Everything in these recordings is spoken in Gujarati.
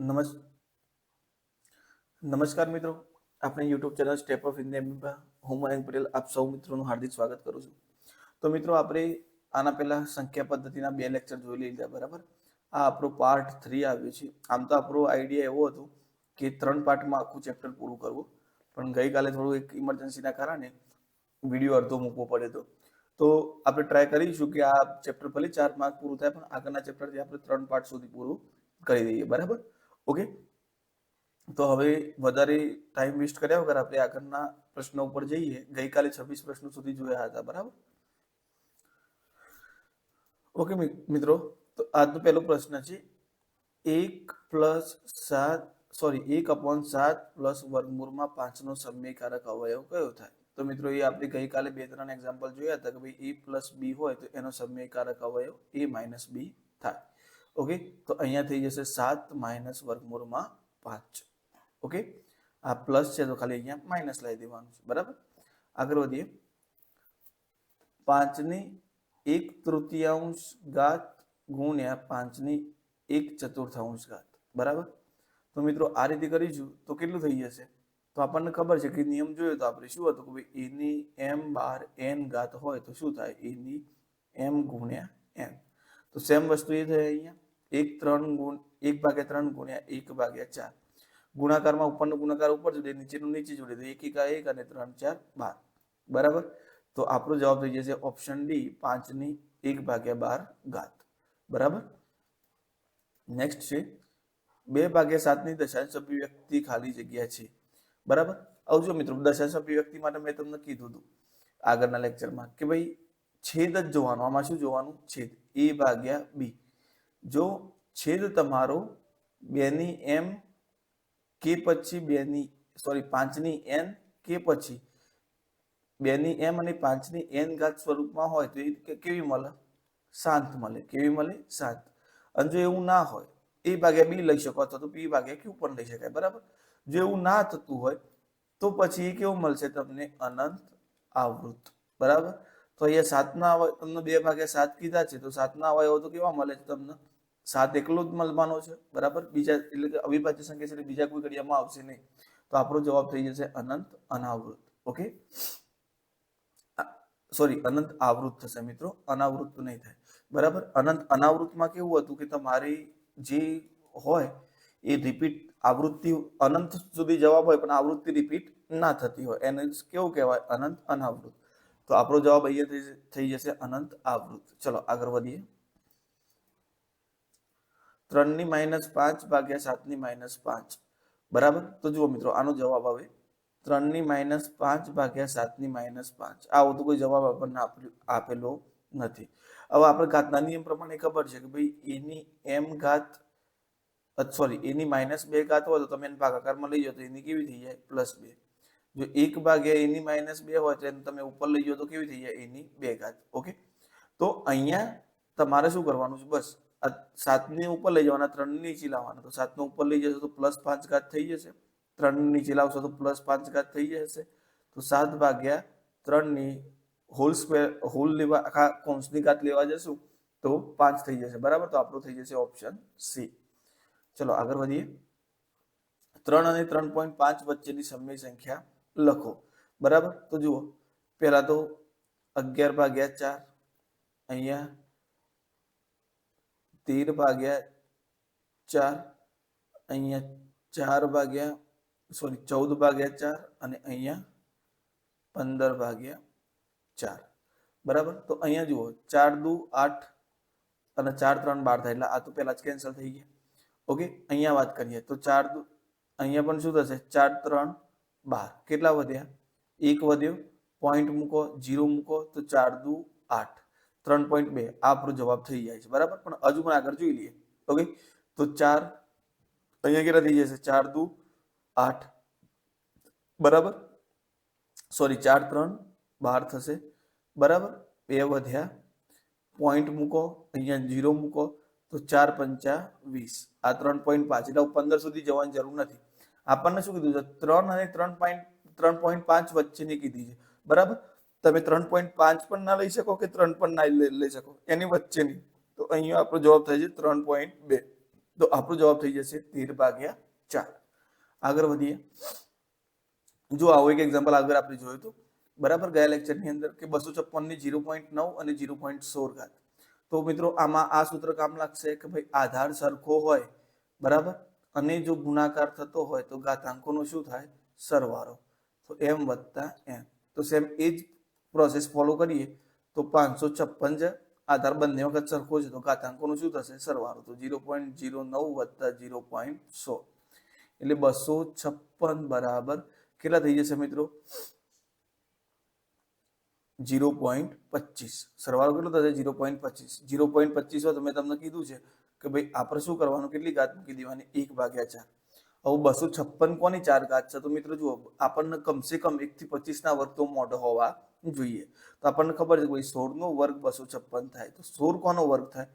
નમસ્ નમસ્કાર મિત્રો, આપણે YouTube channel step of India હું મયંક પટેલ આપ સૌ મિત્રોનું હાર્દિક સ્વાગત કરું છું. તો મિત્રો, આપણે આના પહેલા સંખ્યા પદ્ધતિના 2 લેક્ચર જોઈ લીધા, બરાબર. આ આપણો પાર્ટ 3 આવ્યો છે. આમ તો આપણો આઈડિયા એવો હતો કે 3 પાર્ટમાં આખું ચેપ્ટર પૂરું કરવું, પણ ગઈકાલે થોડું એક ઇમરજન્સીના કારણે વિડીયો અડધો મૂકવો પડ્યો હતો. તો આપણે ટ્રાય કરીશું કે આ ચેપ્ટર ભલે 4 માર્ક પૂરું થાય, પણ આગળના ચેપ્ટરથી આપણે 3 પાર્ટ સુધી પૂરું કરી દઈએ, બરાબર. ઓકે, તો હવે વધારે ટાઈમ વેસ્ટ કર્યા વગર આપણે આગળના પ્રશ્નો ઉપર જઈએ. ગઈકાલે 26 પ્રશ્નો સુધી જોયા હતા, બરાબર. ઓકે મિત્રો, તો આજનો પહેલો પ્રશ્ન છે 1/7 પ્લસ વર્ગમૂળમાં 5 નો સમયકારક અવયવ કયો થાય? તો મિત્રો, એ આપણે ગઈકાલે 2-3 એક્ઝામ્પલ જોયા હતા કે ભાઈ a પ્લસ b હોય તો એનો સમયકારક અવયવ a માઇનસ b થાય. ઓકે, તો અહીંયા થઈ જશે 7 માઇનસ વર્ગમૂળમાં 5. ઓકે, આ પ્લસ છે તો ખાલી અહીંયા માઇનસ લઈ દેવાનું છે, બરાબર. આગળ વધીએ. 5/1/3 ઘાત ગુણ્યા 5/1/4 ઘાત, બરાબર. તો મિત્રો, આ રીતે કરીશું તો કેટલું થઈ જશે? તો આપણને ખબર છે કે નિયમ જોયો તો આપણે શું હતું કે ભાઈ a ની m બાર n ઘાત હોય તો શું થાય? a ની m ગુણ્યા n. તો સેમ વસ્તુ એ થાય અહીંયા 1/3 ગુણ્યા 1/4. ગુણાકારમાં ઉપરનો ગુણાકાર ઉપર જોડે, નીચેનું નીચે જોડે, તો 1 × 1 અને 3 × 4 12, બરાબર. તો આપણો જવાબ થઈ જશે ઓપ્શન ડી 5/1/12 ઘાત, બરાબર. નેક્સ્ટ છે 2/7 ની દશાંશ અભિવ્યક્તિ ખાલી જગ્યા છે, બરાબર. આવજો મિત્રો, દશાંશ અભિવ્યક્તિ માટે મેં તમને કીધું હતું આગળના લેક્ચરમાં કે ભાઈ છેદ જ જોવાનો. આમાં શું જોવાનું? છેદ. a/b. જો છેદ તમારો 2 ની m કે પછી 5 ની n કે પછી 2 ની m અને 5 ની n ઘાત સ્વરૂપમાં હોય તો એ કેવી મળે? શાંત મળે. કેવી મળે? શાંત. અને જો એવું ના હોય, a/b લઈ શકો અથવા તો p/q પણ લઈ શકાય, બરાબર. જો એવું ના થતું હોય તો પછી એ કેવું મળશે તમને? અનંત આવૃત, બરાબર. તો અહીંયા 7 ના અવયવ તમને 2/7 કીધા છે, તો 7 ના અવયવો તો કેવા મળે છે તમને? 7 એકલો જ મળવાનો છે, બરાબર. બીજા એટલે કે અવિભાજ્ય સંખ્યા છે, બીજા કોઈ ઘડિયામાં આવશે નહીં. તો આપણો જવાબ થઈ જશે અનંત અનાવૃત. ઓકે, સોરી, અનંત આવૃત થશે મિત્રો, અનાવૃત તો નહીં થાય, બરાબર. અનંત અનાવૃતમાં કેવું હતું કે તમારી જે હોય એ રિપીટ આવૃત્તિ અનંત સુધી જવાબ હોય પણ આવૃત્તિ રિપીટ ના થતી હોય, એને કેવું કહેવાય? અનંત અનાવૃત. તો આપણો જવાબ અહીંયા થઈ જશે અનંત આવૃત. ચલો આગળ વધીએ. 3/5/7/5, બરાબર. તો જુઓ મિત્રો, આનો જવાબ આવે 3/5/7/5. આવો તો કોઈ જવાબ આપણને આપેલો નથી. હવે આપણે ઘાતના નિયમ પ્રમાણે ખબર છે કે ભાઈ a ની m ઘાત a ની -2 ઘાત હોય તો તમે એને ભાગાકારમાં લઈ જાઓ તો એની કેવી થઈ જાય? +2. જો 1/a ની -2 હોય તો એને તમે ઉપર લઈ જાઓ તો કેવી થઈ જાય? a ની 2 ઘાત. ઓકે, તો અહીંયા તમારે શું કરવાનું છે? બસ 7 ને ઉપર લઈ જવાના, 3 ને નીચે લાવવાના. તો 7 ને ઉપર લઈ જશો તો +5 ઘાત થઈ જશે, 3 ને નીચે લાવશો તો +5 ઘાત થઈ જશે. તો 7/3 ની હોલ સ્ક્વેર હોલ લેવા આખા કૌંસની ઘાત લેવા જશું તો 5 થઈ જશે, બરાબર. તો આપણું થઈ જશે ઓપ્શન સી. ચલો આગળ વધીએ. 3 અને 3.5 વચ્ચેની સમય સંખ્યા લખો, બરાબર. તો જુઓ, પહેલા તો 11/4, અહીંયા 13/4, અહીંયા 14/4 અને અહીંયા 15/4, બરાબર. તો અહીંયા જુઓ 4 દુ 8 અને 4 3 12 થાય, એટલે આ તો પહેલા જ કેન્સલ થઈ ગયા. ઓકે, અહીંયા વાત કરીએ તો 4 દુ અહીંયા પણ શું થશે? 4 3 12. કેટલા વધ્યા? 1 વધ્યો, પોઈન્ટ મૂકો, 0 મૂકો તો 4 દુ 8, 3.2. આ આપણો જવાબ થઈ જાય છે, બરાબર. પણ હજુ પણ આગળ જોઈ લઈએ. ઓકે, તો 4 અહીંયા કેટલા થઈ જશે? 4 દુ 8, બરાબર. સોરી, 4 3 12 થશે, બરાબર. 2 વધ્યા, પોઈન્ટ મૂકો, અહીંયા 0 મૂકો તો 4 5 20. આ 3.5, એટલે 15 સુધી જવાની જરૂર નથી. આપણને શું કીધું છે? 3 અને 3.5 વચ્ચેની કીધી છે, બરાબર. તમે 3.5 પણ ના લઈ શકો કે 3 પણ ના લઈ શકો, એની વચ્ચેની. તો અહીંયા આપણો જવાબ થાય છે 3.2, તો આપણો જવાબ થઈ જશે 13/4. આગળ વધીએ. જો આવો એક એક્ઝામ્પલ આગળ આપણે જોયું હતું બરાબર ગયા લેક્ચરની અંદર કે 256 ની 0.9 અને 0.16 તો મિત્રો આમાં આ સૂત્ર કામ લાગશે કે ભાઈ આધાર સરખો હોય બરાબર અને જો ગુણાકાર થતો હોય તો ઘાતાંકોનો શું થાય સરવાળો તો m + n તો સેમ એ જ પ્રોસેસ ફોલો કરીએ તો 556 આધાર બંને વખત સરખો છે તો ઘાતાંકોનો શું થશે સરવાળો તો 0.09 + 0.16 એટલે 256 બરાબર કેટલા થઈ જશે મિત્રો 0.25 સરવાળો કેટલો થશે 0.25 0.25 હોય તો મેં તમને કીધું છે કે ભાઈ આપણે શું કરવાનું કેટલી ઘાત મૂકી દેવાની 1/4 હવે 256 કોની 4 ઘાત છે તો મિત્રો જુઓ આપણને કમસે કમ 1 થી 25 ના વર્ગ તો મોઢો હોવા જોઈએ તો આપણને ખબર છે કે ભાઈ 16 નો વર્ગ 256 થાય તો 16 કોનો વર્ગ થાય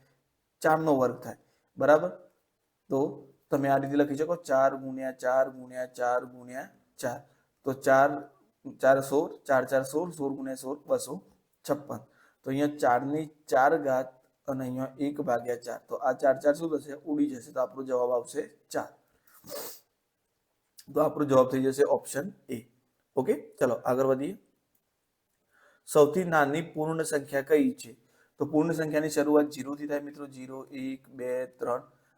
4 નો વર્ગ થાય બરાબર તો તમે આ રીતે લખી શકો 4 × 4 × 4 × 4 તો 4 4 16 4 4 16 16 × 16 256 તો અહીંયા 4 ની 4 ઘાત અને અહીંયા 1/4 તો આ 4 4 શું થશે ઉડી જશે તો આપણો જવાબ આવશે 4 તો આપણો જવાબ થઈ જશે ઓપ્શન એ ઓકે ચલો આગળ વધીએ સૌથી નાની પૂર્ણ સંખ્યા કઈ છે તો પૂર્ણ સંખ્યાની શરૂઆત 0 થી થાય મિત્રો 0 1 2 3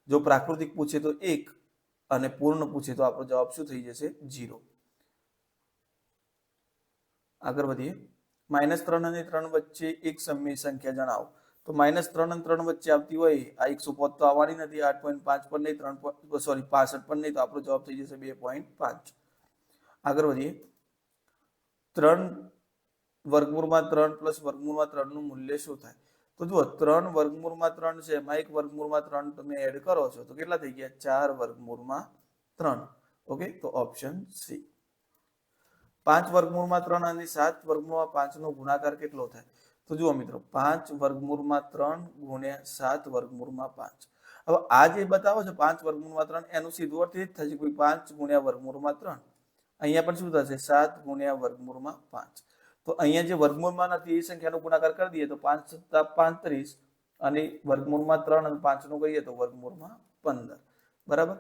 જો પ્રાકૃતિક પૂછે તો 1 અને પૂર્ણ પૂછે તો આપણો જવાબ શું થઈ જશે 0 આગળ વધીએ -3 અને 3 વચ્ચે એક સમય સંખ્યા જણાવો તો -3 અને 3 વચ્ચે આવતી હોય આ 105 તો આવવાની નથી 8.5 પર નહીં 3 સોરી 65 પર નહીં તો આપણો જવાબ થઈ જશે 2.5 આગળ વધીએ 3 વર્ગમૂળમાં 3 પ્લસ વર્ગમૂળમાં 3 નું મૂલ્ય શું થાય તો જુઓ 3 વર્ગમૂળમાં 3 છે એમાં એક વર્ગમૂળમાં 3 તમે એડ કરો છો તો કેટલા થઈ ગયા 4 વર્ગમૂળમાં 3 ઓકે તો ઓપ્શન સી 5 વર્ગમૂળમાં 3 અને 7 વર્ગમૂળમાં 5 નો ગુણાકાર કેટલો થાય તો જુઓ મિત્રો 5 વર્ગમૂળમાં 3 × 7 વર્ગમૂળમાં 5 હવે આ જે બતાવો છો 5 વર્ગમૂળમાં 3 એનું સીધું અર્થ એ જ થશે કે 5 × વર્ગમૂળમાં 3 અહીંયા પણ શું થશે 7 × વર્ગમૂળમાં 5 તો અહીંયા જે વર્ગમૂળમાં નથી એ સંખ્યાનો ગુણાકાર કરી દઈએ તો 5 + 35 અને વર્ગમૂળમાં 3 અને 5 નો કહીએ તો વર્ગમૂળમાં 15 બરાબર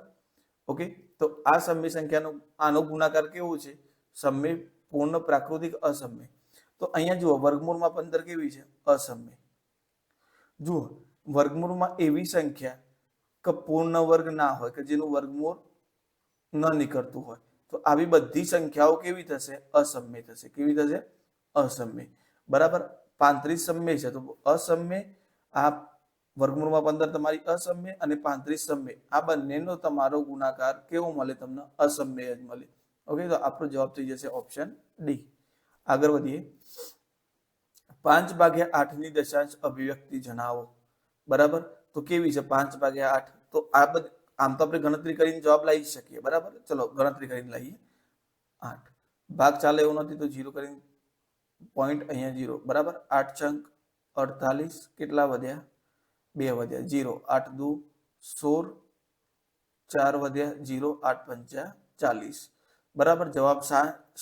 ઓકે તો આ સમય સંખ્યાનો આનો ગુણાકાર કેવો છે સમય પૂર્ણ પ્રાકૃતિક અસમય તો અહીંયા જુઓ વર્ગમૂળમાં 15 કેવી છે અસમય જુઓ વર્ગમૂળમાં એવી સંખ્યા કે પૂર્ણ વર્ગ ના હોય કે જેનું વર્ગમૂળ ન નીકળતું હોય તો આવી બધી સંખ્યાઓ કેવી થશે અસમય થશે કેવી થશે અસમય બરાબર 35 સમય છે તો અસમય આ વર્ગમૂળમાં 15 તમારી અસમય અને 35 સમય આ બંનેનો તમારો ગુણાકાર કેવો મળે તમને અસમય જ મળે ઓકે તો આપણો જવાબ થઈ જશે ઓપ્શન ડી આગળ વધીએ 5/8 ની દશાંશ અભિવ્યક્તિ જણાવો બરાબર તો કેવી છે 5/8 તો આ આમ તો આપણે ગણતરી કરીને જવાબ લાવી શકીએ બરાબર ચલો ગણતરી કરીને લાવીએ 8 ભાગ ચાલે એવું નથી તો 0 કરીને પોઈન્ટ અહીંયા 0 બરાબર 8 છંક 48 કેટલા વધ્યા 2 વધ્યા 0 8 દુ 16 4 વધ્યા 0 8 પંચા 40 બરાબર જવાબ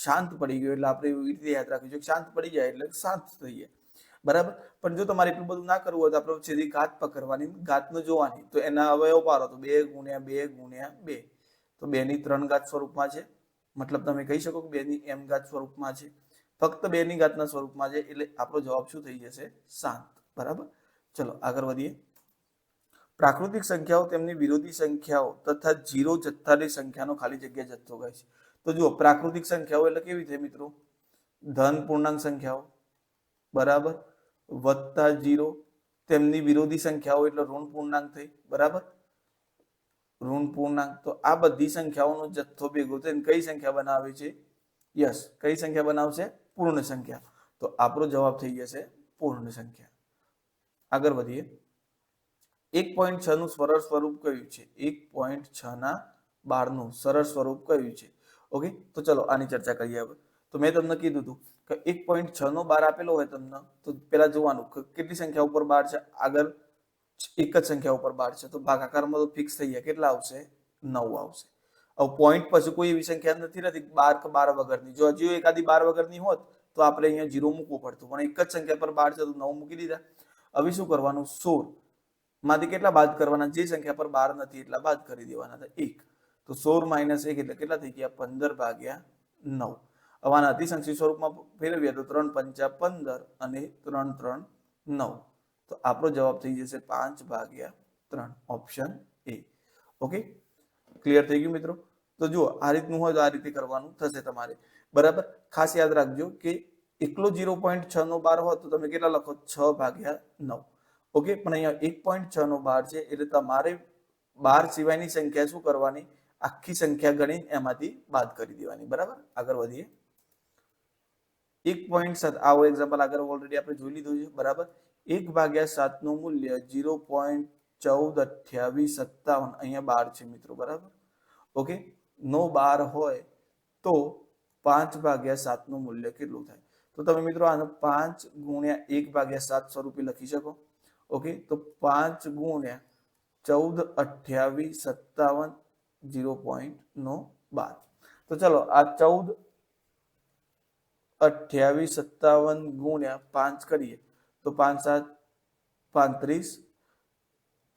શાંત પડી ગયો એટલે આપણે એવી રીતે યાદ રાખીશું શાંત પડી જાય એટલે શાંત થઈએ બરાબર પણ જો તમારે એટલું બધું ના કરવું હોય તો આપણે સીધી ઘાત પકડવાની ઘાતનો જોવાની તો એના અવયવ પાડો તો 2 × 2 × 2 તો 2 ની 3 ઘાત સ્વરૂપમાં છે મતલબ તમે કહી શકો કે 2 ની m ઘાત સ્વરૂપમાં છે ફક્ત 2 ની ઘાતના સ્વરૂપમાં છે એટલે આપણો જવાબ શું થઈ જશે શાંત બરાબર ચલો આગળ વધીએ પ્રાકૃતિક સંખ્યાઓ તેમની વિરોધી સંખ્યાઓ તથા 0 જથ્થાની સંખ્યાનો ખાલી જગ્યા જથ્થો કહે છે તો જુઓ પ્રાકૃતિક સંખ્યાઓ એટલે કેવી છે મિત્રો ધન પૂર્ણાંક સંખ્યાઓ બરાબર વત્તા 0 તેમની વિરોધી સંખ્યાઓ એટલે ઋણ પૂર્ણાંક થઈ બરાબર ઋણ પૂર્ણાંક તો આ બધી સંખ્યાઓનો જથ્થો ભેગો થઈને કઈ સંખ્યા બનાવે છે યસ કઈ સંખ્યા બનાવશે પૂર્ણ સંખ્યા તો આપણો જવાબ થઈ જશે પૂર્ણ સંખ્યા આગળ વધીએ 1.6 નું સરળ સ્વરૂપ કયું છે 1.6 ના 12 નું સરળ સ્વરૂપ કયું છે ઓકે તો ચલો આની ચર્ચા કરીએ હવે તો મેં તમને કીધું હતું કે 1.6 નો 12 આપેલો હોય તમને તો પેલા જોવાનું કે કેટલી સંખ્યા ઉપર 12 છે આગળ એક જ સંખ્યા ઉપર 12 છે તો ભાગાકારમાં તો ફિક્સ થઈ ગયા કેટલા આવશે 9 આવશે હવે પોઈન્ટ પછી કોઈ એવી સંખ્યા નથી 12 કે 12 વગરની જો હજી એકાદી 12 વગરની હોત તો આપણે અહીંયા 0 મૂકવું પડતું પણ એક જ સંખ્યા પર 12 છે તો 9 મૂકી દીધા હવે શું કરવાનું 16 માંથી કેટલા બાદ કરવાના? જે સંખ્યા પર 12 નથી એટલા બાદ કરી દેવાના. તો 1. તો 16 - 1 એટલે કેટલા થઈ ગયા? 15/9. હવે આના અતિસંક્ષિપ્ત સ્વરૂપમાં ફેરવીએ તો 3 × 5 = 15 અને 3 × 3 = 9. તો આપણો જવાબ થઈ જશે 5/3, ઓપ્શન એ. ઓકે, ક્લિયર થઈ ગયું મિત્રો? તો જુઓ, આ રીતનું હોય તો આ રીતે કરવાનું થશે તમારે. બરાબર, ખાસ યાદ રાખજો કે એકલો 0.6 નો 12 હોય તો તમે કેટલા લખો? 6/9. ઓકે, પણ અહીંયા 1.6 નો 12 છે એટલે તમારે 12 સિવાયની સંખ્યા શું કરવાની? આખી સંખ્યા ગણી એમાંથી બાદ કરી દેવાની. બરાબર, આગળ વધીએ. 1.7 આવો એક્ઝામ્પલ આગળ ઓલરેડી આપણે જોઈ લીધું છે. બરાબર, 1/7 નું મૂલ્ય 0.142857 અહીંયા 12 છે મિત્રો. બરાબર, ઓકે, નો 12 હોય તો 5/7 નું મૂલ્ય કેટલું થાય? તો તમે મિત્રો આનો 5 × 1/7 સ્વરૂપે લખી શકો. ઓકે, તો 5 × 142857 0.12. તો ચલો આ 142857 × 5 કરીએ તો 5 × 7 = 35,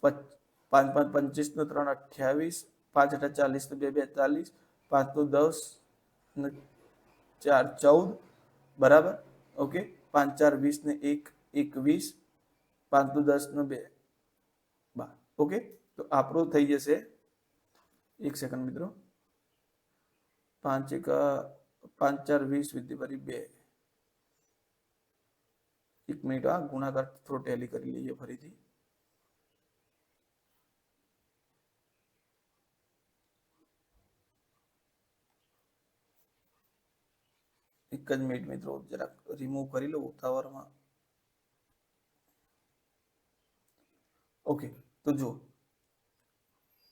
5 × 5 = 25 ને 3 = 28, 5 × 8 = 40 ને 2 = 42, 5 × 10 ને 4 = 14. બરાબર, ઓકે, 5 × 4 = 20 ને 1 = 21, 5 × 10 ને 2 = 12. ઓકે, તો આપણું થઈ જશે, એક સેકન્ડ મિત્રો, 5 × 4 = 20 / 2. એક મિનિટ, આ ગુણાકાર થોડો ટેલી કરી લઈએ ફરીથી. એક જ મિનિટ મિત્રો, જરાક રિમૂવ કરી લો ઉતાવળમાં. ઓકે, તો જો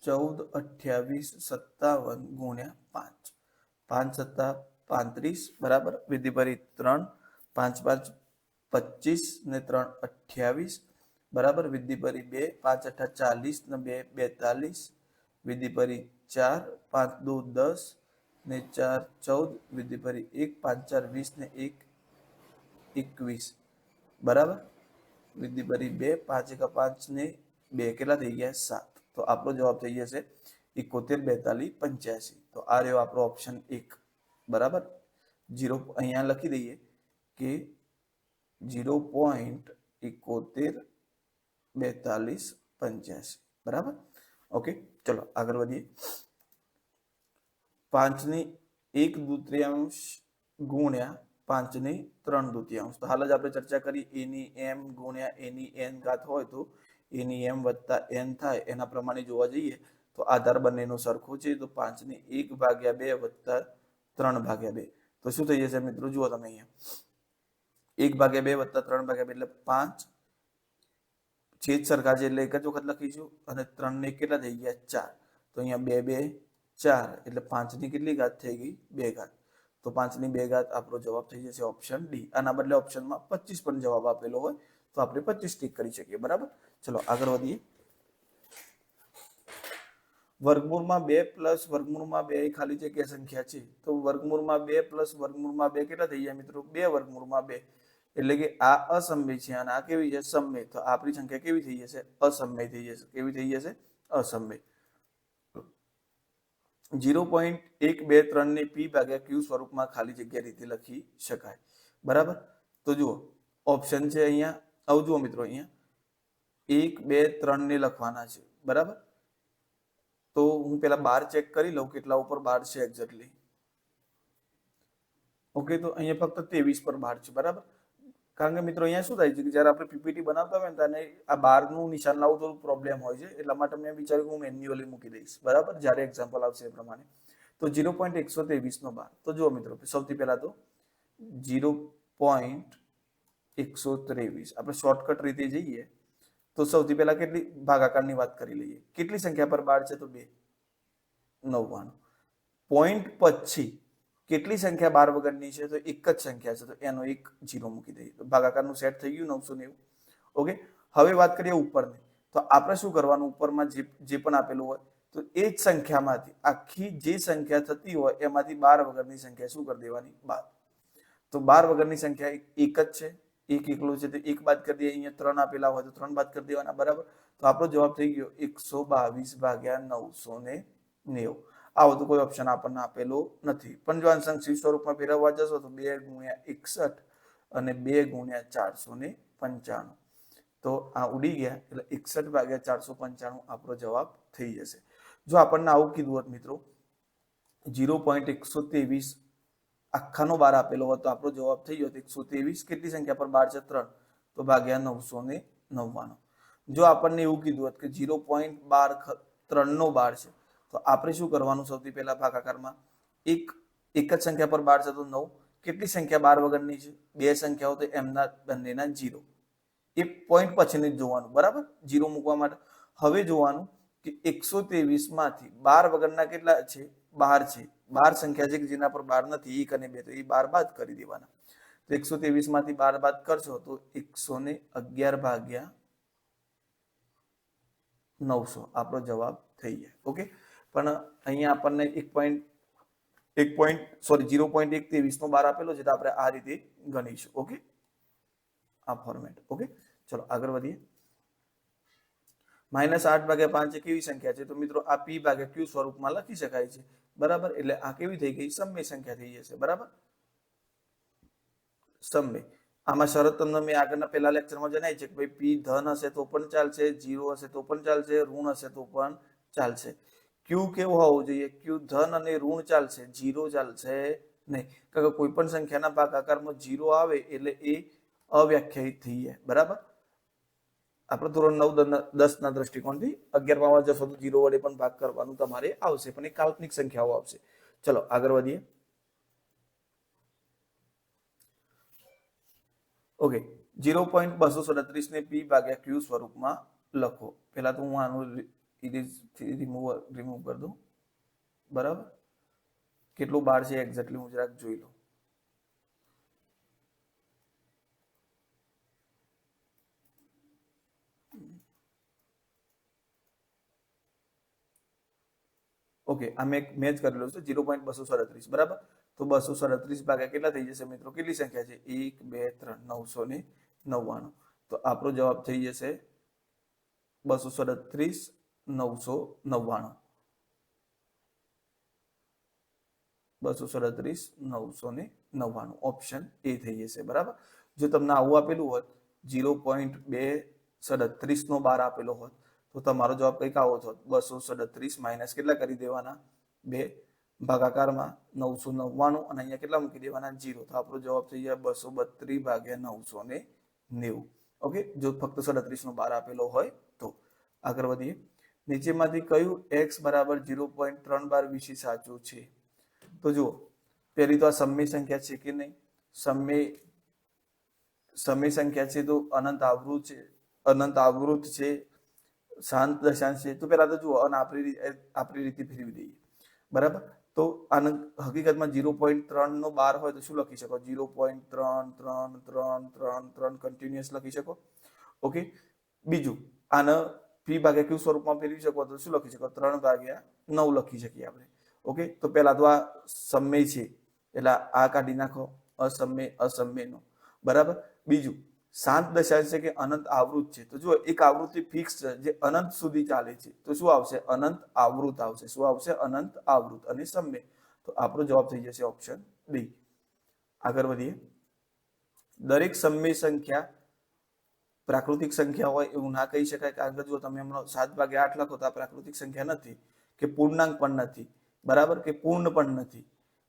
142857 × 5, 5 × 7 = 35. બરાબર, વિધિપરીત 3, 5 × 5 = 25 ને 3 = 28. બરાબર, વિધિપરીત 2, 5 × 8 = 40 ને 2 = 42. વિધિપરીત 4, 5 × 2 = 10 ને 4 = 14. વિધિપરીત 1, 5 × 4 = 20 ને 1 = 21. બરાબર, વિધિપરીત 2, 5 × 5 ને 2 કેટલા થઈ ગયા? 7. તો આપણો જવાબ થઈ જશે 71, 42, 85. તો આ રહ્યો આપણો ઓપ્શન 1. બરાબર, 0 અહીંયા લખી દઈએ કે 0.71, 42, 85. બરાબર, ઓકે, ચલો આગળ વધીએ. 5/1/2 ગુણ્યા 5/3/2. તો હાલ જ આપણે ચર્ચા કરી, એની m ગુણ્યા એની n ઘાત હોય તો એની m વત્તા n થાય. એના પ્રમાણે જોવા જઈએ તો આધાર બંનેનો સરખો છે, તો 5/1/2 વત્તા 3/2. તો શું થઈ જશે મિત્રો? જુઓ તમે અહીંયા 1/2 વત્તા 3/2 એટલે 5. છેદ સરખા છે એટલે એક જ વખત લખીશું, અને 3 ને કેટલા થઈ ગયા? 4. તો અહીંયા 2 2 4 એટલે 5 ની કેટલી ઘાત થઈ ગઈ? 2 ઘાત. તો 5 ની 2 ઘાત આપણો જવાબ થઈ જશે ઓપ્શન ડી. આના બદલે ઓપ્શનમાં 25 પણ જવાબ આપેલો હોય તો આપણે 25 ટીક કરી શકીએ. બરાબર, ચલો આગળ વધીએ. વર્ગમૂળમાં 2 + વર્ગમૂળમાં 2 એ ખાલી જગ્યા સંખ્યા છે. તો વર્ગમૂળમાં 2 + વર્ગમૂળમાં 2 કેટલા થઈ ગયા મિત્રો? 2 વર્ગમૂળમાં 2. એટલે કે આ અસમય છે અને આ કેવી છે? સમય. તો આપણી સંખ્યા કેવી થઈ જશે? અસમય થઈ જશે. કેવી થઈ જશે? અસમય. 0.123 ને p/q સ્વરૂપમાં ખાલી જગ્યા રીતે લખી શકાય. બરાબર, તો જુઓ ઓપ્શન છે અહીંયા. આવ જુઓ મિત્રો, અહીંયા 1 2 3 ને લખવાના છે. બરાબર, તો હું પેલા 12 ચેક કરી લઉં કેટલા ઉપર 12 છે એક્ઝેક્ટલી. ઓકે, તો અહીંયા ફક્ત 23 પર 12 છે. બરાબર, કારણ કે મિત્રો અહીંયા શું થાય છે કે જ્યારે આપણે પીપીટી બનાવતા હોય ને ત્યારે આ 12 નું નિશાન લાવવું થોડું પ્રોબ્લેમ હોય છે. એટલા માટે મેં વિચાર્યું કે હું મેન્યુઅલી મૂકી દઈશ. બરાબર, જ્યારે એક્ઝામ્પલ આવશે એ પ્રમાણે. તો 0.123 નો 12. તો જુઓ મિત્રો, સૌથી પહેલા તો 0.123 આપણે શોર્ટકટ રીતે જઈએ તો સૌથી પહેલા કેટલી ભાગાકારની વાત કરી લઈએ. કેટલી સંખ્યા પર 12 છે? તો 2. 99. પોઈન્ટ પછી કેટલી સંખ્યા 12 વગરની છે? તો એક જ સંખ્યા છે, તો એનો એક 0 મૂકી દઈએ. તો ભાગાકારનું સેટ થઈ ગયું 990. ઓકે, હવે વાત કરીએ ઉપરની. તો આપણે શું કરવાનું? ઉપરમાં જે પણ આપેલું હોય તો એ જ સંખ્યામાંથી આખી જે સંખ્યા થતી હોય એમાંથી 12 વગરની સંખ્યા શું કરી દેવાની? બાદ. તો 12 વગરની સંખ્યા એક જ છે. એક એકલો છે તો એક બાદ કરી દઈએ, અહીંયા 3 આપેલા હોય તો 3 બાદ કરી દેવાના, બરાબર. તો આપણો જવાબ થઈ ગયો 122 ભાગ્યા 990. આવો તો કોઈ ઓપ્શન આપણને આપેલો નથી. પણ જો સંક્ષિપ્ત સ્વરૂપમાં ફેરવવા જશો તો 2 ગુણ્યા 61 અને 2 ગુણ્યા 495. તો આ ઉડી ગયા એટલે 61 ભાગ્યા 495 આપણો જવાબ થઈ જશે. જો આપણને આવું કીધું હોત મિત્રો 0.123 આખાનો 12 આપેલો હોત તો આપણો જવાબ થઈ ગયો 123 કેટલી સંખ્યા પર 12 છે 3 તો ભાગ્યા 999. જો આપણને એવું કીધું હોત કે 0.12 3 નો 12 છે તો આપણે શું કરવાનું? સૌથી પહેલા ભાગાકારમાં એક જ સંખ્યા પર 12 છે તો 9. કેટલી સંખ્યા 12 વગરની છે? બે સંખ્યાઓ તો એમના બંનેના 0. એ પોઈન્ટ પછીની જ જોવાનું, બરાબર, 0 મૂકવા માટે. હવે જોવાનું કે 123 માંથી 12 વગરના કેટલા છે? 12 છે. 12 સંખ્યા છે કે જેના પર 12 નથી, 1 અને 2, તો એ 12 બાદ કરી દેવાના. તો 123 માંથી 12 બાદ કરશો તો 111 ભાગ્યા 900 આપણો જવાબ થઈ જાય. ઓકે, પણ અહીંયા આપણને 0.123 નો 12 આપેલો છે તો આપણે આ રીતે ગણીશું. ઓકે, આ ફોર્મેટ. ઓકે, ચલો આગળ વધીએ. -8 ભાગ્યા 5 એ કેવી સંખ્યા છે? તો મિત્રો આ p ભાગ્યા q સ્વરૂપમાં લખી શકાય છે, બરાબર. એટલે આ કેવી થઈ ગઈ? સમય સંખ્યા થઈ જશે, બરાબર, સમય. આમાં શરત તમને મેં આગળના પહેલા લેક્ચરમાં જણાવી છે કે ભાઈ p ધન હશે તો પણ ચાલશે, 0 હશે તો પણ ચાલશે, ઋણ હશે તો પણ ચાલશે. q કેવો હોવો જોઈએ? q ધન અને ઋણ ચાલશે, 0 ચાલશે નહીં. કારણ કે કોઈ પણ સંખ્યાના ભાગાકારમાં 0 આવે એટલે એ અવ્યાખ્યાયિત થઈ જાય, બરાબર. આપણે ધોરણ 9 10 ના દ્રષ્ટિકોણથી 11 માં જશો તો 0 વડે પણ ભાગ કરવાનું તમારે આવશે, પણ એ કાલ્પનિક સંખ્યાઓ આવશે. ચલો આગળ વધીએ. ઓકે, 0.237 ને p ભાગ્યા q સ્વરૂપમાં લખો. પહેલા તો હું આનું રિમૂવ કરી દઉં, બરાબર. કેટલું 12 છે એક્ઝેક્ટલી હું જરાક જોઈ લઉં. ઓકે, આ મેં જ કરેલું છે 0.237, બરાબર. તો 237 ભાગ્યા કેટલા થઈ જશે મિત્રો? કેટલી સંખ્યા છે? 1 2 3 999. તો આપણો જવાબ થઈ જશે 237 999. 237 999 ઓપ્શન એ થઈ જશે, બરાબર. જો તમને આવું આપેલું હોત 0.237 નો 12 આપેલો હોત તો તમારો જવાબ કઈક આવો હોત. 237 માઇનસ કેટલા કરી દેવાના? 2 ભાગાકારમાં 999 અને અહીંયા કેટલા મૂકી દેવાના? 0. તો આપણો જવાબ થઈ જાય 232 ભાગ્યા 990. ઓકે, જો ફક્ત 37 નો 12 આપેલો હોય તો. આગળ વધીએ. નીચેમાંથી કયું x બરાબર 0.32 વિશે સાચું છે? તો જુઓ, પહેલી તો આ સમય સંખ્યા છે કે નહીં? સમય સંખ્યા છે તો અનંત આવૃત છે, શાંત દશાંશ છે. તો પહેલા તો જુઓ અને આપણી રીતે ફેરવી દઈએ, બરાબર. તો હકીકતમાં 0.3 નો 12 હોય તો શું લખી શકો? 0.33333 કન્ટિન્યુઅસ લખી શકો. ઓકે, બીજું આને p ભાગ્યા q સ્વરૂપમાં ફેરવી શકો તો શું લખી શકો? 3 ભાગ્યા 9 લખી શકીએ આપણે. ઓકે, તો પહેલા તો આ સમય છે એટલે આ કાઢી નાખો, અસમયનો, બરાબર. બીજું શાંત દશાંશ છે કે અનંત આવૃત છે. તો જો એક આવૃત્તિ ફિક્સ છે જે અનંત સુધી ચાલે છે તો શું આવશે? અનંત આવૃત આવશે. શું આવશે? અનંત આવૃત અને સમય. તો આપણો જવાબ થઈ જશે ઓપ્શન ડી. આગળ વધીએ. દરેક સમય સંખ્યા પ્રાકૃતિક સંખ્યા હોય એવું ના કહી શકાય, કારણ કે જો તમે હમણાં 7/8 લખો તો આ પ્રાકૃતિક સંખ્યા નથી, કે પૂર્ણાંક પણ નથી, બરાબર, કે પૂર્ણ પણ નથી.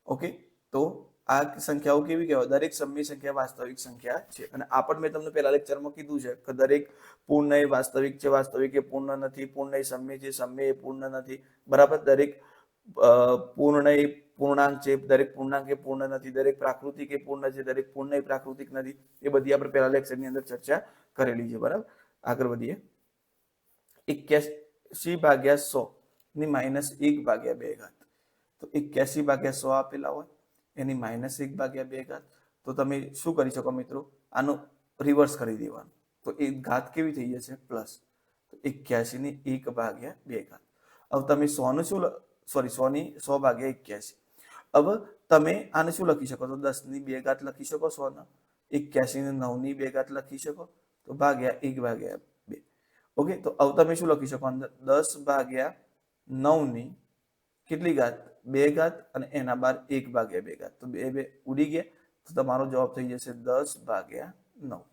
ઓકે, તો આ સંખ્યાઓ કેવી કહેવાય? દરેક સમય સંખ્યા વાસ્તવિક સંખ્યા છે. અને આ પણ મેં તમને પહેલા લેક્ચરમાં કીધું છે કે દરેક પૂર્ણ એ વાસ્તવિક છે, વાસ્તવિક એ પૂર્ણ નથી, પૂર્ણ એ સમય છે, સમય એ પૂર્ણ નથી, બરાબર. દરેક પૂર્ણ એ પૂર્ણાંક છે, દરેક પૂર્ણાંક એ પૂર્ણ નથી, દરેક પ્રાકૃતિક એ પૂર્ણ છે, દરેક પૂર્ણ એ પ્રાકૃતિક નથી. એ બધી આપણે પહેલા લેક્ચરની અંદર ચર્ચા કરેલી છે, બરાબર. આગળ વધીએ. 81/100 ની -1/2. તો 81/100 આપેલા હોય એની -1/2. તો તમે શું કરી શકો મિત્રો? આનું રિવર્સ કરી દેવાનું. તો એ ઘાત કેવી થઈ જશે? પ્લસ. તો 81 ની 1/2. હવે તમે 100 નું શું 100/81. હવે તમે આને શું લખી શકો? તો 10 ની 2 ઘાત લખી શકો 100 ના. 81 ને 9 ની 2 ઘાત લખી શકો, તો ભાગ્યા 1/2. ઓકે, તો હવે તમે શું લખી શકો અંદર 10/9 ની કેટલી ઘાત 2 ઘાત અને એના બાર 1/2 ઘાત, તો 2 ઉડી ગયા, તો તમારો જવાબ થઈ જશે 10/9.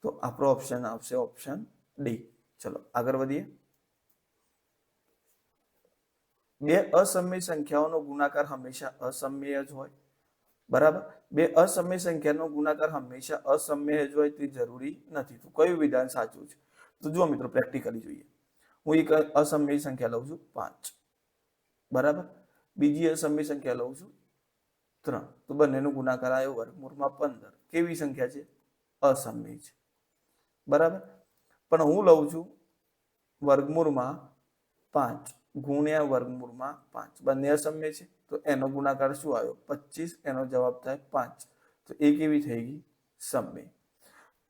તો આપણો ઓપ્શન આવશે ઓપ્શન ડી. ચલો આગળ વધીએ. બે અસમય સંખ્યાઓનો ગુણાકાર હંમેશા અસમય જ હોય. બરાબર, બે અસમય સંખ્યાનો ગુણાકાર હંમેશા અસમય જ હોય તે જરૂરી નથી. તો કયું વિધાન સાચું છે? તો જુઓ મિત્રો, પ્રેક્ટિકલી જોઈએ. હું એક અસમય સંખ્યા લઉં છું 5, બરાબર, બીજી અસમય સંખ્યા લઉં છું 3, તો બંનેનો ગુણાકાર આવ્યો વર્ગમૂળમાં 15. કેવી સંખ્યા છે? અસમય છે. બરાબર, પણ હું લઉં છું વર્ગમૂળમાં 5 ગુણ્યા વર્ગમૂળમાં 5, બંને અસમય છે, તો એનો ગુણાકાર શું આવ્યો? 25. એનો જવાબ થાય 5. તો એ કેવી થઈ ગઈ? સમય.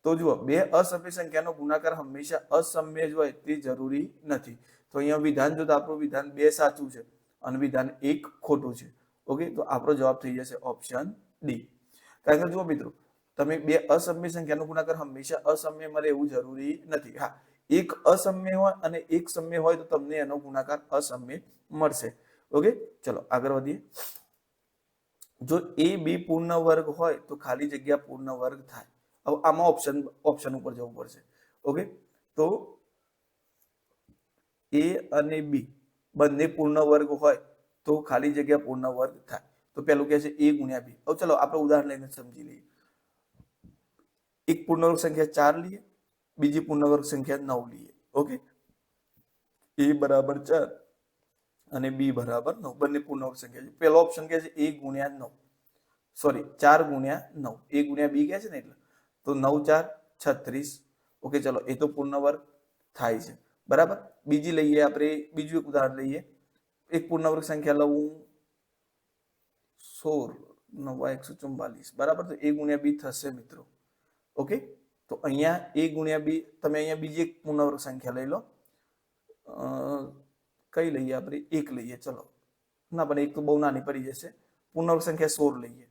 તો જુઓ, બે અસમય સંખ્યાનો ગુણાકાર હંમેશા અસમય જ હોય તે જરૂરી નથી. તો અહીંયા વિધાન જો આપણું વિધાન 2 સાચું છે અને વિધાન 1 ખોટું છે. ઓકે, તો આપણો જવાબ થઈ જશે ઓપ્શન ડી. કારણ કે જુઓ મિત્રો, તમે બે અસમય સંખ્યાનો ગુણાકાર હંમેશા અસમય મળે એવું જરૂરી નથી. હા, એક અસમય હોય અને એક સમય હોય તો તમને એનો ગુણાકાર અસમય મળશે. ઓકે, ચલો આગળ વધીએ. જો એ બી પૂર્ણ વર્ગ હોય તો ખાલી જગ્યા પૂર્ણ વર્ગ થાય. હવે આમાં ઓપ્શન ઉપર જવું પડશે. ઓકે, તો એ અને બી બંને પૂર્ણ વર્ગ હોય તો ખાલી જગ્યા પૂર્ણ વર્ગ થાય. તો પેલું કહે છે a ગુણ્યા b. હવે ચલો આપણે ઉદાહરણ લઈને સમજી લઈએ. એક પૂર્ણવર્ગ સંખ્યા 4 લઈએ, બીજી પૂર્ણવર્ગ સંખ્યા 9 લઈએ. ઓકે, a બરાબર 4 અને b બરાબર 9, બંને પૂર્ણવર્ગ સંખ્યા છે. પહેલો ઓપ્શન કહે છે a ગુણ્યા 9, સોરી 4 ગુણ્યા 9, a ગુણ્યા b કહે છે ને, એટલે તો 9 4 36. ઓકે, ચલો એ તો પૂર્ણવર્ગ થાય છે. બરાબર, બીજી લઈએ આપણે, બીજું એક ઉદાહરણ લઈએ. એક પૂર્ણવર્ગ સંખ્યા લઉં 16 9 144. બરાબર, તો a ગુણ્યા b થશે મિત્રો. ઓકે, તો અહીંયા a ગુણ્યા b, તમે અહીંયા બીજી એક પૂર્ણવર્ગ સંખ્યા લઈ લો. કઈ લઈએ આપણે? 1 લઈએ. ચલો ના, પણ એક તો બહુ નાની પડી જશે. પૂર્ણવર્ગ સંખ્યા 16 લઈએ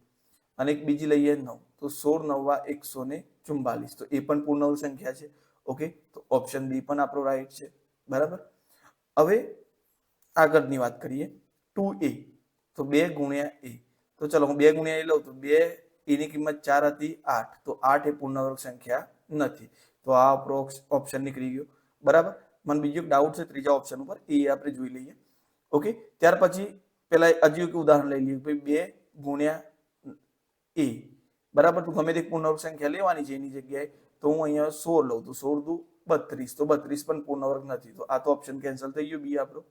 અને એક બીજી લઈએ 9, તો 16 9 144, તો એ પણ પૂર્ણવર્ગ સંખ્યા છે. ઓકે, તો ઓપ્શન બી પણ આપણો રાઈટ છે. બરાબર, હવે આગળની વાત કરીએ. 2a, તો 2 ગુણ્યા a. તો ચલો હું 2 ગુણ્યા a લઉં, તો 2 એની કિંમત 4 હતી, 8, તો 8 એ પૂર્ણવર્ગ સંખ્યા નથી. તો આ આપણો ઓપ્શન નીકળી ગયો. બરાબર, મને બીજો એક ડાઉટ છે ત્રીજા ઓપ્શન ઉપર, એ આપણે જોઈ લઈએ. ઓકે, ત્યાર પછી પેલા હજી એક ઉદાહરણ લઈ લઈએ. ભાઈ 2 ગુણ્યા a, બરાબર, તો ગમે તે પૂર્ણવર્ગ સંખ્યા લેવાની છે એની જગ્યાએ. તો હું અહીંયા 16 લઉં, તો 16 દુ 32, તો 32 પણ પૂર્ણવર્ગ નથી. તો આ તો ઓપ્શન કેન્સલ થઈ ગયો, બી આપણો.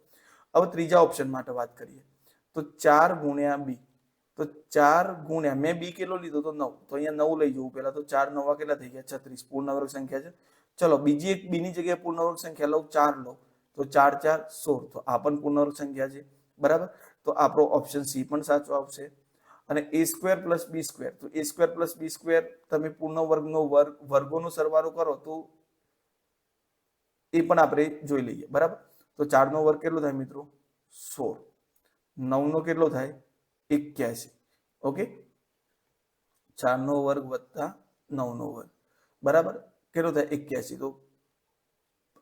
હવે ત્રીજા ઓપ્શન માટે વાત કરીએ. તો 4 ગુણ્યા b, તો 4 ગુણ્યા, મેં બી કેટલો લીધો? તો 9, તો અહીંયા 9 લઈ જવું પેલા. તો 4 9 કેટલા થઈ ગયા? 36, પૂર્ણવર્ગ સંખ્યા છે. ચલો બીજી એક બીની જગ્યાએ પૂર્ણવર્ગ સંખ્યા લઉં, 4 લો, તો 4 4 16, તો આ પણ પૂર્ણવર્ગ સંખ્યા છે. બરાબર, તો આપણો ઓપ્શન સી પણ સાચો આવશે. અને a² + b², તો a² + b² તમે પૂર્ણ વર્ગનો વર્ગોનો સરવાળો કરો તો એ પણ આપણે જોઈ લઈએ. બરાબર, તો 4 નો વર્ગ કેટલો થાય મિત્રો? 16. 9 નો કેટલો થાય? 81. ઓકે, 4 નો વર્ગ વત્તા 9 નો વર્ગ, બરાબર, કેટલો થાય? 81. તો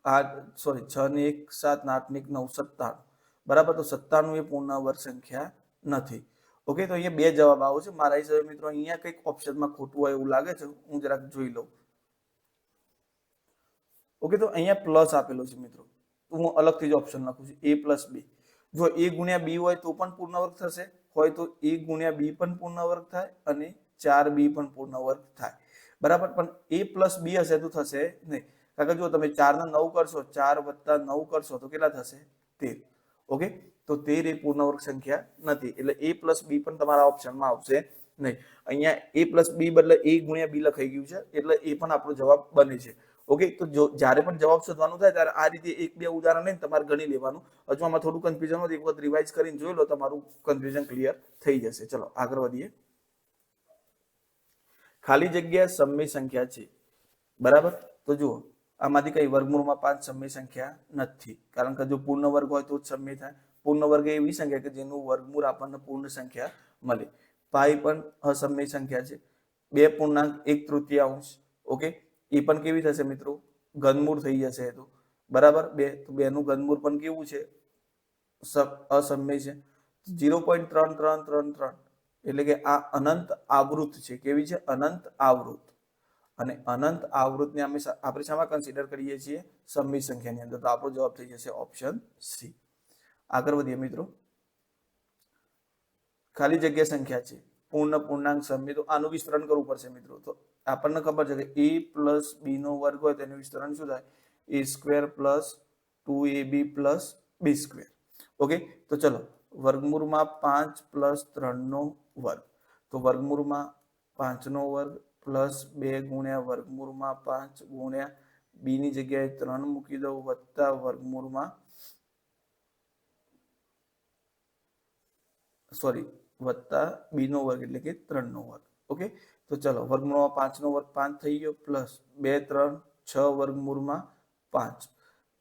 6 ને 1 7 8 ને 1 9 97. બરાબર, તો 97 એ પૂર્ણ વર્ગ સંખ્યા નથી. ઓકે, તો અહીંયા બે જવાબ આવો છે મારા હિસાબે મિત્રો. અહીંયા કંઈક ઓપ્શનમાં ખોટું હોય એવું લાગે છે, હું જરાક જોઈ લઉં. ઓકે, તો અહીંયા પ્લસ આપેલો છે મિત્રો, તો હું અલગથી જ ઓપ્શન લખું છું, a + b. જો a ગુણ્યા b હોય તો પણ પૂર્ણ વર્ગ થશે, હોય તો a ગુણ્યા b પણ પૂર્ણ વર્ગ થાય અને 4b પણ પૂર્ણ વર્ગ થાય. બરાબર, પણ a + b હશે તો થશે નહીં. કારણ કે જો તમે 4 ને 9 કરશો, 4 + 9 કરશો તો કેટલા થશે? 13. ઓકે, તો 13 એ પૂર્ણ વર્ગ સંખ્યા નથી, એટલે a + b પણ તમારા ઓપ્શનમાં આવશે નહીં. અહીંયા a + b બદલે a ગુણ્યા b લખાઈ ગયું છે, એટલે એ પણ આપણો જવાબ બને છે. ઓકે, તો જો જ્યારે પણ જવાબ શોધવાનું થાય ત્યારે આ રીતે એક બે ઉદાહરણ લઈને તમારે ગણી લેવાનું. હજુ આમાં થોડું કન્ફ્યુઝન હોય, એક વખત રિવાઇઝ કરીને જોઈ લો, તમારું કન્ફ્યુઝન ક્લિયર થઈ જશે. ચલો આગળ વધીએ. ખાલી જગ્યા સમય સંખ્યા છે. બરાબર, તો જુઓ આમાંથી કઈ વર્ગમૂળમાં 5 સમય સંખ્યા નથી, કારણ કે જો પૂર્ણ વર્ગ હોય તો જ સમય થાય. પૂર્ણ વર્ગ એવી સંખ્યા કે જેનું વર્ગમૂળ આપણને પૂર્ણ સંખ્યા મળે. પાઈ પણ અસમય સંખ્યા છે. 2.1/3, ઓકે, એ પણ કેવી થશે મિત્રો, ઘનમૂળ થઈ જશે. તો બરાબર, 2 તો 2 નું ઘનમૂળ પણ કેવું છે, અસમય છે. 0.3333 એટલે કે આ અનંત આવૃત છે. કેવી છે? અનંત આવૃત. અને અનંત આવૃતને આપણે શામાં કન્સિડર કરીએ છીએ? સમય સંખ્યાની અંદર. તો આપણો જવાબ થઈ જશે ઓપ્શન સી. આગળ વધીએ મિત્રો. ખાલી જગ્યા સંખ્યા છે, પૂર્ણ પૂર્ણાંક સમય. તો આનું વિસ્તરણ કરવું પડશે મિત્રો. તો આપણને ખબર છે કે a પ્લસ b નો વર્ગ હોય તેનું વિસ્તરણ શું થાય? a² plus 2ab plus b². Okay, તો ચલો વર્ગમૂળમાં 5 પ્લસ 3 નો વર્ગ. તો વર્ગમૂળમાં 5 નો વર્ગ પ્લસ 2 ગુણ્યા વર્ગમૂળમાં 5 ગુણ્યા b ની જગ્યાએ 3 મૂકી દઉં વત્તા વર્ગમૂળમાં વત્તા b નો વર્ગ એટલે કે 3 નો વર્ગ. ઓકે, તો ચલો વર્ગમૂળમાં 5 નો વર્ગ 5 થઈ ગયો પ્લસ 2 3 6 વર્ગમૂળમાં 5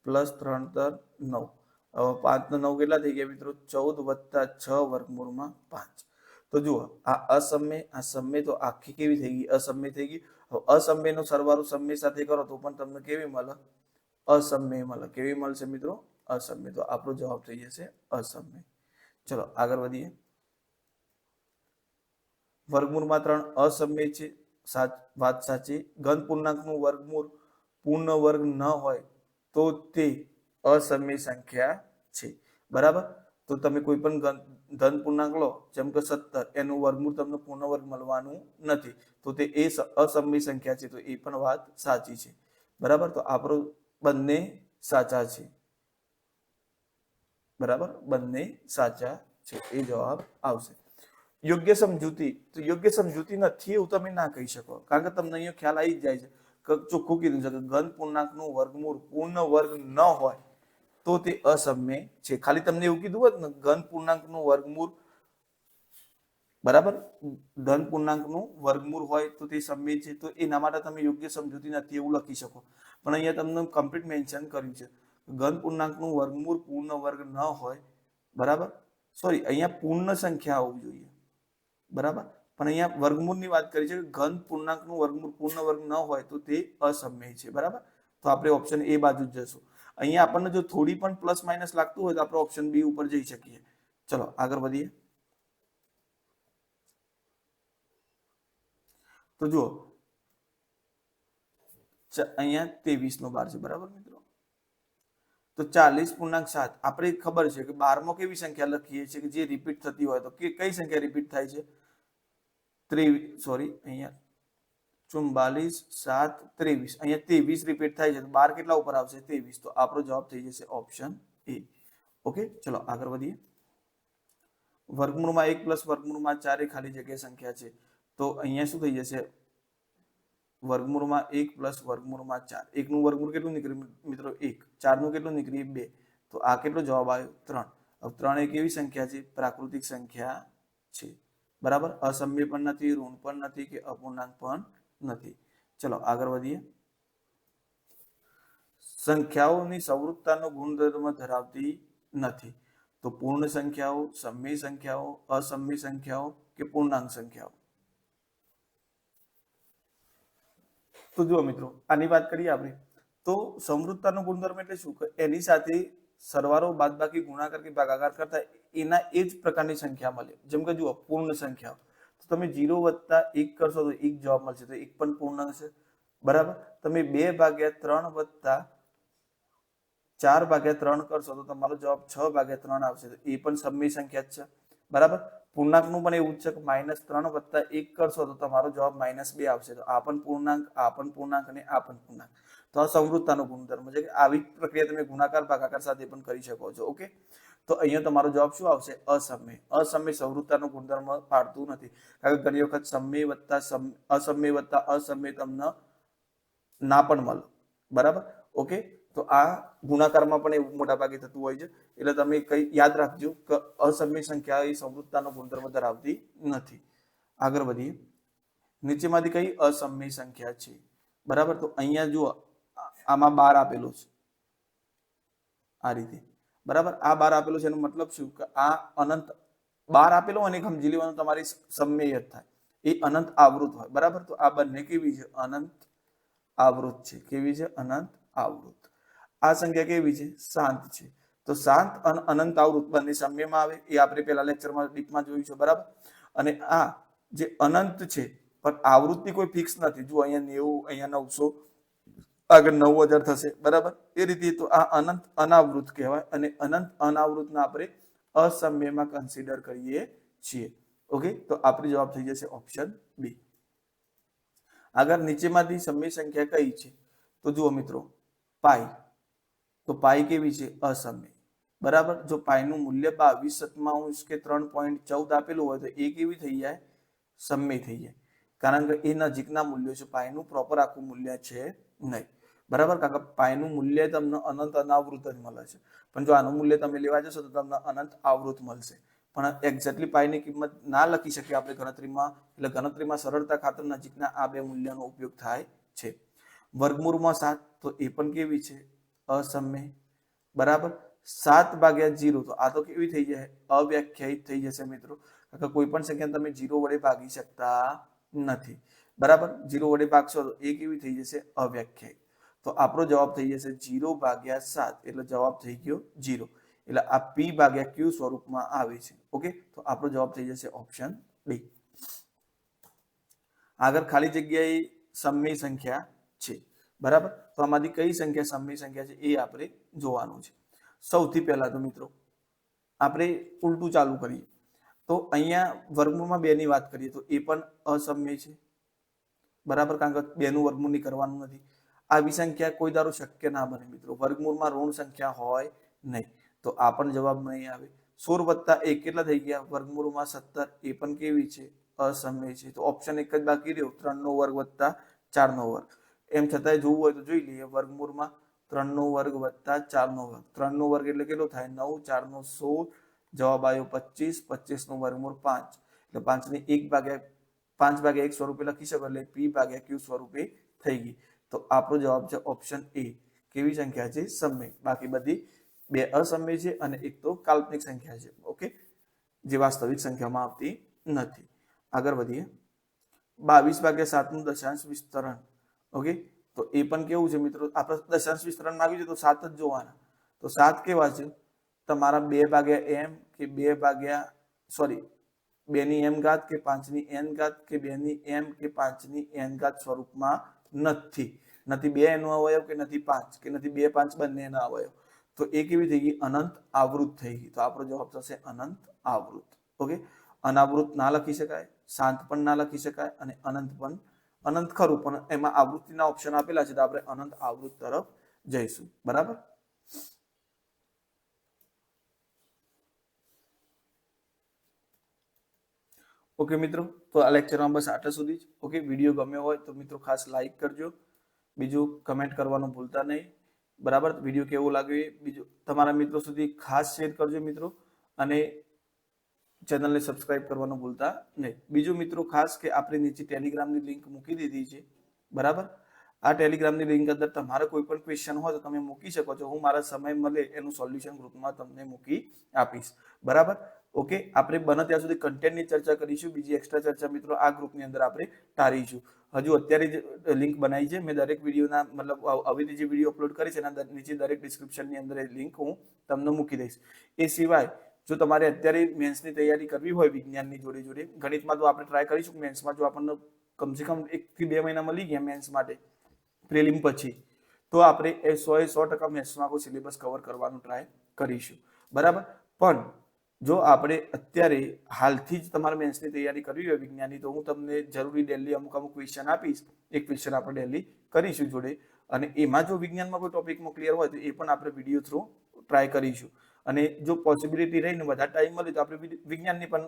પ્લસ 3 3 9. હવે 5 ને 9 કેટલા થઈ ગયા મિત્રો? 14 વત્તા 6 વર્ગમૂળમાં 5. તો જુઓ આ અસમય, આ સમય તો આખી કેવી થઈ ગઈ? અસમય થઈ ગઈ. હવે અસમયનો સરવાળો સમય સાથે કરો તો પણ તમને કેવી મળે? અસમય મળે. કેવી મળશે મિત્રો? અસમય. તો આપણો જવાબ થઈ જશે અસમય. ચલો આગળ વધીએ. વર્ગમૂળમાં 3 અસમય છે, વાત સાચી. ઘન પૂર્ણાંકનું વર્ગમૂળ પૂર્ણ વર્ગ ન હોય તો તે અસમય સંખ્યા છે. બરાબર, તો તમે કોઈ પણ ધન પૂર્ણાંક લો, જેમ કે 17, એનું વર્ગમૂળ તમને પૂર્ણ વર્ગ મળવાનું નથી, તો તે અસમય સંખ્યા છે. તો એ પણ વાત સાચી છે. બરાબર, તો આપણો બંને સાચા છે. બરાબર, બંને સાચા છે. એ જવાબ આવશે. યોગ્ય સમજૂતી. તો યોગ્ય સમજૂતી નથી એવું તમે ના કહી શકો, કારણ કે તમને અહીંયા ખ્યાલ આવી જ જાય છે કે ચોખ્ખું કીધું છે કે ઘન પૂર્ણાંકનું વર્ગમૂળ પૂર્ણ વર્ગ ન હોય તો તે અસમય છે. ખાલી તમને એવું કીધું હોત ને ઘન પૂર્ણાંકનું વર્ગમૂળ, બરાબર, ધન પૂર્ણાંકનું વર્ગમૂળ હોય તો તે સમય છે, તો એના માટે તમે યોગ્ય સમજૂતી નથી એવું લખી શકો. પણ અહીંયા તમને કમ્પ્લીટ મેન્શન કર્યું છે ઘન પૂર્ણાંકનું વર્ગમૂળ પૂર્ણ વર્ગ ન હોય. બરાબર, સોરી, અહીંયા પૂર્ણ સંખ્યા હોવું જોઈએ. બરાબર, પણ અહીંયા વર્ગમૂળની વાત કરી છે કે ઘન પૂર્ણાંકનું વર્ગમૂળ પૂર્ણ વર્ગ ન હોય તો તે અસમય છે. બરાબર, તો આપણે ઓપ્શન એ બાજુ જ જશું. અહીંયા આપણને જો થોડી પણ પ્લસ માઇનસ લાગતું હોય તો આપણે ઓપ્શન બી ઉપર જઈ શકીએ. ચલો આગળ વધીએ. તો જુઓ અહીંયા 23/12 છે. બરાબર મિત્રો, તો 40.7 આપણે ખબર છે કે 12માં કેવી સંખ્યા લખીએ છીએ કે જે રિપીટ થતી હોય, તો કઈ સંખ્યા રિપીટ થાય છે? 23, અહીંયા 44 7 23, અહીંયા 23 રિપીટ થાય છે. તો 12 કેટલા ઉપર આવશે? 23. તો આપણો જવાબ થઈ જશે ઓપ્શન એ. ઓકે, ચલો આગળ વધીએ. વર્ગમૂળમાં 1 પ્લસ વર્ગમૂળમાં 4 એ ખાલી જગ્યા સંખ્યા છે. તો અહીંયા શું થઈ જશે? વર્ગમૂળમાં 1 પ્લસ વર્ગમૂળમાં 4. 1 નું વર્ગમૂળ કેટલું નીકળ્યું મિત્રો? 1. 4 નું કેટલું નીકળ્યું? 2. તો આ કેટલો જવાબ આવ્યો? 3. હવે 3 એ કેવી સંખ્યા છે? પ્રાકૃતિક સંખ્યા છે. બરાબર, અસમય પણ નથી, ઋણ પણ નથી કે અપૂર્ણાંક પણ નથી. ચલો આગળ વધીએ. સંખ્યાઓની સંવૃત્તાનો ગુણધર્મ ધરાવતી નથી. તો પૂર્ણ સંખ્યાઓ, સમય સંખ્યાઓ, અસમય સંખ્યાઓ કે પૂર્ણાંક સંખ્યાઓ? તો જુઓ મિત્રો, આની વાત કરીએ આપણે તો સંવૃત્તાનો ગુણધર્મ એટલે શું? એની સાથે સરવાળો, બાદબાકી, ગુણાકાર કે ભાગાકાર કરતા એના એ જ પ્રકારની સંખ્યા મળે. જેમ કે જુઓ પૂર્ણ સંખ્યા, તો તમે 0 વત્તા 1 કરશો તો 1 જવાબ મળશે, તો 1 પણ પૂર્ણાંક છે. બરાબર, તમે 2/3 વત્તા 4/3 કરશો તો તમારો જવાબ 6/3 આવશે, તો એ પણ સમય સંખ્યા જ છે. બરાબર, પૂર્ણાંકનું પણ એવું જ છે કે -3 વત્તા 1 કરશો તો તમારો જવાબ -2 આવશે, તો આ પણ પૂર્ણાંક, આ પણ પૂર્ણાંક અને આ પણ પૂર્ણાંક. તો આ સંવૃત્તાનો ગુણધર્મ છે કે આવી પ્રક્રિયા તમે ગુણાકાર ભાગાકાર સાથે પણ કરી શકો છો. ઓકે, તો અહીંયા તમારો જવાબ શું આવશે? અસમય. અસમય સંવૃત્તાનો ગુણધર્મ પાડતું નથી, કારણ કે ઘણી વખત સમય વત્તા અસમય વત્તા અસમય તમને ના પણ મળે. બરાબર, ઓકે, તો આ ગુણાકારમાં પણ એવું મોટા ભાગે થતું હોય છે. એટલે તમે કઈ યાદ રાખજો કે અસમય સંખ્યા એ સંવૃત્તાનો ગુણધર્મ ધરાવતી નથી. આગળ વધીએ. નીચેમાંથી કઈ અસમય સંખ્યા છે? બરાબર, તો અહીંયા જુઓ આમાં 12 આપેલું છે આ રીતે. બરાબર, આ 12 આપેલું છે એનો મતલબ શું? કે આ અનંત 12 આપેલો અને સમજી લેવાનું તમારી સમય જ થાય. એ અનંત આવૃત હોય, બરાબર. તો આ બંને કેવી છે? અનંત આવૃત છે. કેવી છે? અનંત આવૃત. આ સંખ્યા કેવી છે? શાંત છે. તો શાંત અને અનંત આવૃત બંને સામ્યમાં આવે, એ આપણે પેલા લેક્ચરમાં ડીપમાં જોયું છે, બરાબર. અને આ જે અનંત છે પણ આવૃત્તિ કોઈ ફિક્સ નથી. જો અહીંયા 90, અહીંયા 900, આગળ 9000 થશે, બરાબર. એ રીતે તો આ અનંત અનાવૃત કહેવાય, અને અનંત અનાવૃતના આપણે અસમ્યમાં કન્સિડર કરીએ છીએ. ઓકે, તો આપણો જવાબ થઈ જશે ઓપ્શન બી. આગળ નીચેમાંથી સમય સંખ્યા કઈ છે? તો જુઓ મિત્રો, પાઈ. તો પાઈ કેવી છે? અસમય, બરાબર. જો પાઈનું મૂલ્ય 22/7 કે 3.14 આપેલું હોય તો એ કેવી થઈ જાય? સમય થઈ જાય, કારણ કે એ નજીકના મૂલ્યો છે. પાઈનું પ્રોપર આખું મૂલ્ય છે નહીં, બરાબર. કારણ કે પાઈનું મૂલ્ય તમને અનંત અનાવૃત જ મળે છે, પણ જો આનું મૂલ્ય તમે લેવા જશો તો તમને અનંત આવૃત મળશે. પણ એક્ઝેક્ટલી પાઈની કિંમત ના લખી શકીએ આપણે ગણતરીમાં, એટલે ગણતરીમાં સરળતા ખાતર નજીકના આ બે મૂલ્યનો ઉપયોગ થાય છે. વર્ગમૂળમાં 7, તો એ પણ કેવી છે? અસમય, બરાબર. 7/0, તો આ તો કેવી થઈ જાય? અવ્યાખ્યાયિત થઈ જશે મિત્રો. કારણ કે કોઈ પણ સંખ્યા તમે 0 વડે ભાગી શકતા નથી, બરાબર. 0 વડે ભાગશો તો એ કેવી થઈ જશે? અવ્યાખ્યાયિત. તો આપણો જવાબ થઈ જશે 0/7, એટલે જવાબ થઈ ગયો 0. એટલે આ p/q સ્વરૂપમાં આવે છે. ઓકે, તો આપણો જવાબ થઈ જશે ઓપ્શન ડી. આગળ ખાલી જગ્યાએ સમય સંખ્યા છે, બરાબર. તો આમાંથી કઈ સંખ્યા સમય સંખ્યા છે એ આપણે જોવાનું છે. સૌથી પહેલા તો મિત્રો આપણે ઉલટું ચાલુ કરીએ. તો અહીંયા વર્ગમૂળમાં 2 ની વાત કરીએ તો એ પણ અસમય છે, બરાબર. કારણ કે 2 નું વર્ગમૂળ નહીં કરવાનું નથી. આવી સંખ્યા કોઈ ધારો શક્ય ના બને મિત્રો. વર્ગમૂળમાં ઋણ સંખ્યા હોય નહીં, તો આ પણ જવાબ નહીં આવે. 16 + 1 કેટલા થઈ ગયા? વર્ગમૂળમાં 17, એ પણ કેવી છે? અસમય છે. તો ઓપ્શન એક જ બાકી રહ્યો, 3 નો વર્ગ + 4 નો વર્ગ. એમ છતાંય જોવું હોય તો જોઈ લઈએ. વર્ગમૂળમાં 3 નો વર્ગ + 4 નો વર્ગ. 3 નો વર્ગ એટલે કેટલો થાય? 9, 4 નો 16, જવાબ આવ્યો 25. 25 નું વર્ગમૂળ 5, એટલે 5/1 સ્વરૂપે લખી શકો, એટલે p/q સ્વરૂપે થઈ ગઈ. તો આપણો જવાબ છે ઓપ્શન એ. કેવી સંખ્યા છે? સમય. બાકી બધી 2 અસમય છે અને એક તો કાલ્પનિક સંખ્યા છે. ઓકે, જે વાસ્તવિક સંખ્યામાં આવતી નથી. આગળ વધીએ. 22/7 નું દશાંશ વિસ્તરણ. ઓકે, તો એ પણ કેવું છે મિત્રો? આપણે દશાંશ વિસ્તરણ માંગ્યું છે તો 7 જ જોવાના. તો 7 કેવા છે? તમારા 2/m કે 2 ની m ઘાત કે 5 ની n ઘાત કે 2 ની m કે 5 ની n ઘાત સ્વરૂપમાં નથી. નથી 2 નો અવયવ કે નથી 5 કે નથી 2, 5 બંનેના અવયવ. તો એ કેવી થઈ ગઈ? અનંત આવૃત થઈ ગઈ. તો આપણો જવાબ થશે અનંત આવૃત. ઓકે, અનાવૃત ના લખી શકાય, શાંત પણ ના લખી શકાય, અને અનંત પણ. અનંત ખરું, પણ એમાં આવૃત્તિના ઓપ્શન આપેલા છે તો આપણે અનંત આવૃત તરફ જઈશું, બરાબર. ઓકે મિત્રો, તો આ લેક્ચરમાં બસ આટલા સુધી જ. ઓકે, વિડીયો ગમ્યો હોય તો મિત્રો ખાસ લાઈક કરજો. બીજું કમેન્ટ કરવાનું ભૂલતા નહીં, બરાબર. વિડીયો કેવો લાગ્યો એ બીજું તમારા મિત્રો સુધી ખાસ શેર કરજો મિત્રો, અને ચેનલને સબસ્ક્રાઇબ કરવાનું ભૂલતા નહીં. બીજું મિત્રો ખાસ કે આપણે નીચે ટેલિગ્રામની લિંક મૂકી દીધી છે, બરાબર. આ ટેલિગ્રામની લિંક અંદર તમારે કોઈ પણ ક્વેશ્ચન હોય તો તમે મૂકી શકો છો. હું મારા સમય મળે એનું સોલ્યુશન ગ્રુપમાં તમને મૂકી આપીશ, બરાબર. ઓકે, આપણે બને ત્યાં સુધી કન્ટેન્ટની ચર્ચા કરીશું. બીજી એક્સ્ટ્રા ચર્ચા મિત્રો આ ગ્રુપની અંદર આપણે ટાળીશું. હજુ અત્યારે જ લિંક બનાવી છે મેં. દરેક વિડીયોના મતલબ હવે જે વિડીયો અપલોડ કરી છે એના નીચે દરેક ડિસ્ક્રિપ્શનની અંદર એ લિંક હું તમને મૂકી દઈશ. એ સિવાય જો તમારે અત્યારે મેન્સની તૈયારી કરવી હોય વિજ્ઞાનની જોડે જોડે, ગણિતમાં તો આપણે ટ્રાય કરીશું. મેન્સમાં જો આપણને કમસે કમ 1 થી 2 મહિના મળી ગયા મેન્સ માટે પ્રિલિમ પછી, તો આપણે એ 100% મેથ્સમાં કોઈ સિલેબસ કવર કરવાનું ટ્રાય કરીશું, બરાબર. પણ જો આપણે અત્યારે હાલથી જ તમારે મેન્સની તૈયારી કરવી હોય વિજ્ઞાનની, તો હું તમને જરૂરી ડેલી અમુક ક્વેશ્ચન આપીશ. એક ક્વેશ્ચન આપણે ડેલી કરીશું જોડે, અને એમાં જો વિજ્ઞાનમાં કોઈ ટોપિકમાં ક્લિયર હોય તો એ પણ આપણે વિડીયો થ્રુ ટ્રાય કરીશું. અને જો પોસિબિલિટી રહીને વધારે ટાઈમ મળે તો આપણે વિજ્ઞાનની પણ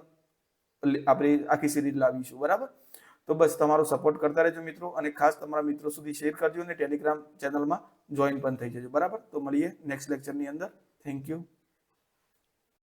આપણે આખી સિરીઝ લાવીશું, બરાબર. તો બસ તમારો સપોર્ટ કરતા રહેજો મિત્રો, અને ખાસ તમારા મિત્રો સુધી શેર કરજો, અને ટેલિગ્રામ ચેનલમાં જોઈન પણ થઈ જજો, બરાબર. તો મળીએ નેક્સ્ટ લેક્ચરની અંદર. Thank you.